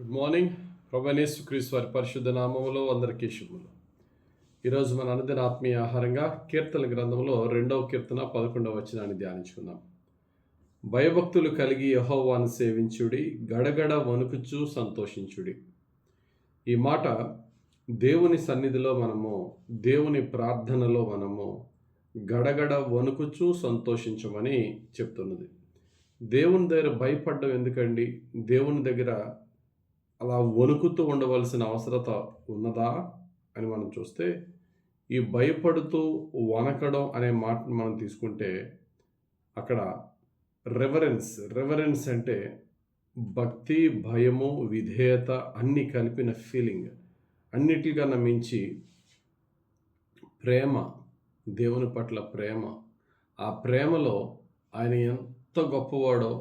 Good morning. ప్రభువైన యేసుక్రీస్తు వారి పరిశుద్ధ నామములో అందరికీ శుభములు. ఈరోజు మన అనుదిన ఆత్మీయ ఆహారంగా కీర్తన గ్రంథంలో 2వ కీర్తన 11వ వచనాన్ని ధ్యానించుకుందాం. భయభక్తులు కలిగి యెహోవాను సేవించుడి, గడగడ వణుకుచు సంతోషించుడి. ఈ మాట దేవుని సన్నిధిలో మనము, దేవుని ప్రార్థనలో మనము గడగడ వణుకుచు సంతోషించమని చెప్తున్నది. దేవుని దగ్గర భయపడడం ఎందుకండి? దేవుని దగ్గర అలా వణుకుతూ ఉండవలసిన అవసరత ఉన్నదా అని మనం చూస్తే, ఈ భయపడుతూ వణకడం అనే మాటను మనం తీసుకుంటే అక్కడ రెవరెన్స్ అంటే భక్తి, భయము, విధేయత అన్నీ కలిపిన ఫీలింగ్. అన్నిటికన్నా మించి ప్రేమ, దేవుని పట్ల ప్రేమ. ఆ ప్రేమలో ఆయన ఎంత గొప్పవాడో,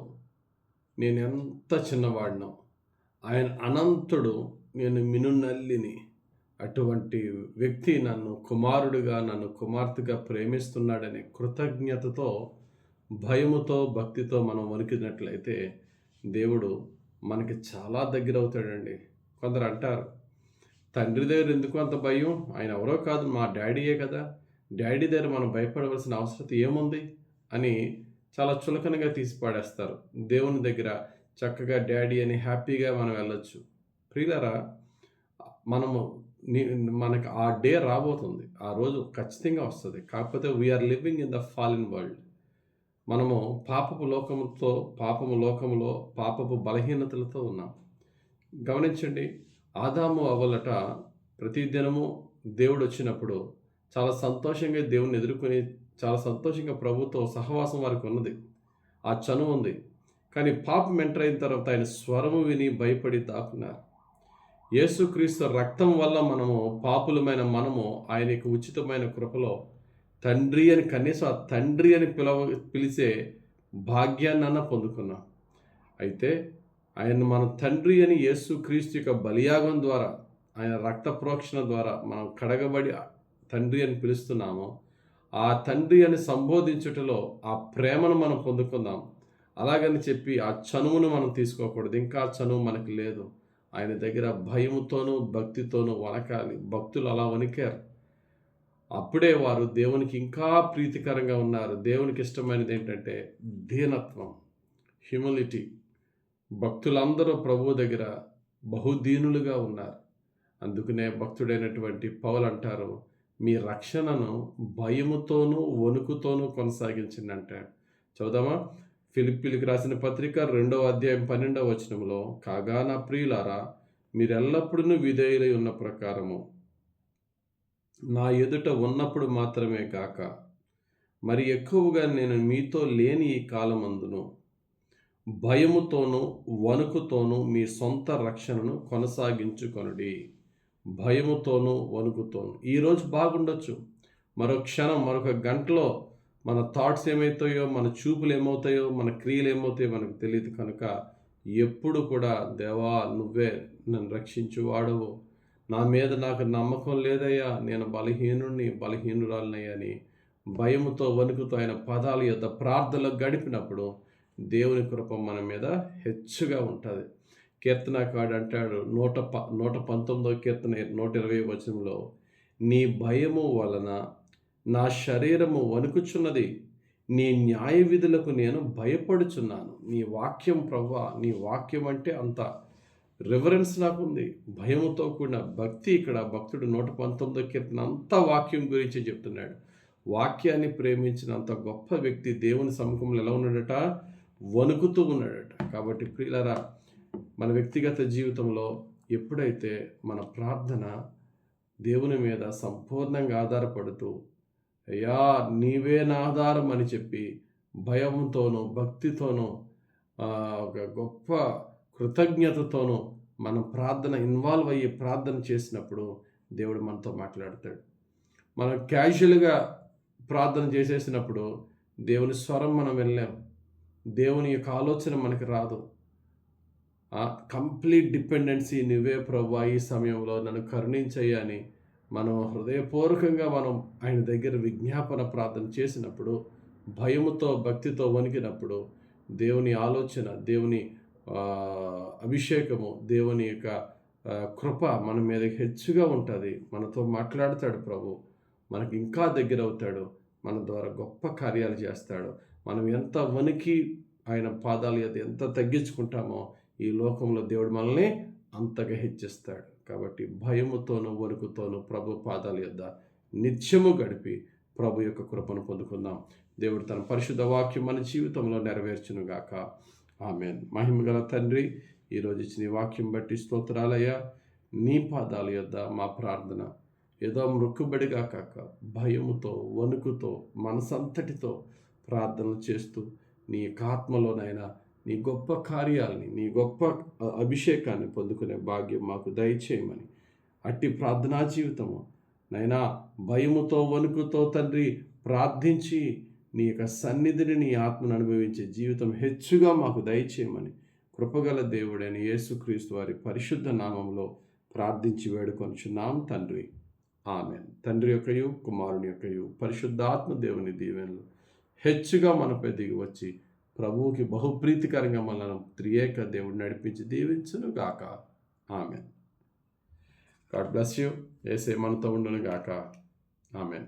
నేను ఎంత చిన్నవాడినో, ఆయన అనంతుడు, నేను మినునల్లిని. అటువంటి వ్యక్తి నన్ను కుమారుడిగా, నన్ను కుమార్తెగా ప్రేమిస్తున్నాడనే కృతజ్ఞతతో, భయముతో, భక్తితో మనం వణికినట్లయితే దేవుడు మనకి చాలా దగ్గర అవుతాడండి. కొందరు అంటారు, తండ్రి దగ్గర ఎందుకు అంత భయం? ఆయన ఎవరో కాదు, మా డాడీయే కదా, డాడీ దగ్గర మనం భయపడవలసిన అవసరం ఏముంది అని చాలా చులకనగా తీసి పాడేస్తారు. దేవుని దగ్గర చక్కగా డాడీ అని హ్యాపీగా మనం వెళ్ళొచ్చు. ప్రియులారా, మనము మనకు ఆ డే రాబోతుంది. ఆ రోజు ఖచ్చితంగా వస్తుంది. కాకపోతే we are living in the fallen world. మనము పాపపు లోకములో పాపపు బలహీనతలతో ఉన్నాం. గమనించండి, ఆదాము అవ్వలట ప్రతిదినము దేవుడు వచ్చినప్పుడు చాలా సంతోషంగా దేవుని ఎదుర్కొని, చాలా సంతోషంగా ప్రభుతో సహవాసం వారికి ఉన్నది, ఆ చనువు ఉంది. కానీ పాపం ఎంటర్ అయిన తర్వాత ఆయన స్వరము విని భయపడి దాక్కున్నారు. యేసుక్రీస్తు రక్తం వల్ల మనము, పాపులమైన మనము, ఆయనకు ఉచితమైన కృపలో తండ్రి అని, కనీసం ఆ తండ్రి అని పిలిచే భాగ్యాన్నన్నా పొందుకున్నాం. అయితే ఆయన మన తండ్రి అని యేసుక్రీస్తు యొక్క బలియాగం ద్వారా, ఆయన రక్త ప్రోక్షణ ద్వారా మనం కడగబడి తండ్రి అని పిలుస్తున్నాము. ఆ తండ్రి అని సంబోధించుటలో ఆ ప్రేమను మనం పొందుకుందాం. అలాగని చెప్పి ఆ చనువును మనం తీసుకోకూడదు. ఇంకా చనువు మనకు లేదు. ఆయన దగ్గర భయముతోనూ భక్తితోనూ వణకాలి. భక్తులు అలా వణికారు. అప్పుడే వారు దేవునికి ఇంకా ప్రీతికరంగా ఉన్నారు. దేవునికి ఇష్టమైనది ఏంటంటే దీనత్వం, హ్యూమిలిటీ. భక్తులందరూ ప్రభువు దగ్గర బహుదీనులుగా ఉన్నారు. అందుకనే భక్తుడైనటువంటి పౌలు అంటారు, మీ రక్షణను భయముతోనూ వణుకుతోనూ కొనసాగించింది అంటాడు. చదుదామా? ఫిలిప్పీలకు రాసిన పత్రిక 2వ అధ్యాయం 12వ వచనంలో, కాగా నా ప్రియులారా, మీరెల్లప్పుడూ విధేయులై ఉన్న ప్రకారము నా ఎదుట ఉన్నప్పుడు మాత్రమే కాక మరి ఎక్కువగా నేను మీతో లేని ఈ కాలమందును భయముతోనూ వణుకుతోనూ మీ సొంత రక్షణను కొనసాగించుకొనుడి. భయముతోనూ వణుకుతోనూ. ఈరోజు బాగుండొచ్చు, మరో క్షణం, మరొక గంటలో మన థాట్స్ ఏమవుతాయో, మన చూపులు ఏమవుతాయో, మన క్రియలు ఏమవుతాయో మనకు తెలియదు. కనుక ఎప్పుడు కూడా దేవా, నువ్వే నన్ను రక్షించువాడవు, నా మీద నాకు నమ్మకం లేదయ్యా, నేను బలహీనురాలనయ్యా అని భయముతో వణుకుతో ఆయన పాదాల యొద్ద ప్రార్థనలో గడిపినప్పుడు దేవుని కృప మన మీద హెచ్చుగా ఉంటుంది. కీర్తనకాడు అంటాడు, 119వ కీర్తన 120వ వచనంలో, నీ భయము వలన నా శరీరము వణుకుచున్నది, నీ న్యాయ విధులకు నేను భయపడుచున్నాను. నీ వాక్యం ప్రభువా, నీ వాక్యం అంటే అంత రివరెన్స్ నాకుంది, భయముతో కూడిన భక్తి. ఇక్కడ భక్తుడు 119వ కీర్తన అంతా వాక్యం గురించి చెప్తున్నాడు. వాక్యాన్ని ప్రేమించిన అంత గొప్ప వ్యక్తి దేవుని సముఖంలో ఎలా ఉన్నాడట? వణుకుతూ ఉన్నాడట. కాబట్టి ప్రియులారా, మన వ్యక్తిగత జీవితంలో ఎప్పుడైతే మన ప్రార్థన దేవుని మీద సంపూర్ణంగా ఆధారపడుతూ, అయ్యా నీవే నా ఆధారం అని చెప్పి భయంతోనూ భక్తితోనూ ఒక గొప్ప కృతజ్ఞతతోనూ మనం ప్రార్థన ఇన్వాల్వ్ అయ్యి ప్రార్థన చేసినప్పుడు దేవుడు మనతో మాట్లాడతాడు. మనం క్యాజువల్గా ప్రార్థన చేసేసినప్పుడు దేవుని స్వరం మనం వెళ్ళాం, దేవుని యొక్క ఆలోచన మనకి రాదు. కంప్లీట్ డిపెండెన్సీ, నువ్వే ప్రభువా, ఈ సమయంలో నన్ను కరుణించయ్యా అని మనం హృదయపూర్వకంగా మనం ఆయన దగ్గర విజ్ఞాపన ప్రార్థన చేసినప్పుడు, భయముతో భక్తితో వణికినప్పుడు దేవుని ఆలోచన, దేవుని అభిషేకము, దేవుని యొక్క కృప మన మీద హెచ్చుగా ఉంటుంది. మనతో మాట్లాడతాడు ప్రభు. మనకి ఇంకా దగ్గర అవుతాడు. మన ద్వారా గొప్ప కార్యాలు చేస్తాడు. మనం ఎంత వణికి ఆయన పాదాల యొద్ద ఎంత తగ్గించుకుంటామో ఈ లోకంలో దేవుడు మనల్ని అంతగా హెచ్చిస్తాడు. కాబట్టి భయముతోనూ వణుకుతోనూ ప్రభు పాదాల యొద్ద నిత్యము గడిపి ప్రభు యొక్క కృపను పొందుకుందాం. దేవుడు తన పరిశుద్ధ వాక్యం మన జీవితంలో నెరవేర్చునుగాక. ఆమేన్. మహిమగల తండ్రి, ఈరోజు ఇచ్చిన ఈ వాక్యం బట్టి స్తోత్రాలయ్యా. నీ పాదాల యొద్ద మా ప్రార్థన ఏదో మృక్కుబడిగా కాక భయముతో వణుకుతో మనసంతటితో ప్రార్థనలు చేస్తూ నీ యొక్క ఆత్మలోనైనా నీ గొప్ప కార్యాలని, నీ గొప్ప అభిషేకాన్ని పొందుకునే భాగ్యం మాకు దయచేయమని, అట్టి ప్రార్థనా జీవితము నైనా భయముతో వణుకుతో తండ్రి ప్రార్థించి నీ యొక్క సన్నిధిని, నీ ఆత్మను అనుభవించే జీవితం హెచ్చుగా మాకు దయచేయమని కృపగల దేవుడైన యేసుక్రీస్తు వారి పరిశుద్ధ నామంలో ప్రార్థించి వేడుకొనుచున్నాం తండ్రి. ఆమేన్. తండ్రి యొక్కయు, కుమారుని యొక్కయు, పరిశుద్ధాత్మ దేవుని దీవెనలు హెచ్చుగా మనపై దిగి వచ్చి ప్రభువుకి బహుప్రీతికరంగా మనల్ని త్రియేక దేవుడు నడిపించి దీవించును గాక. ఆమేన్. God bless you. యేసే మనతో ఉండును గాక. ఆమేన్.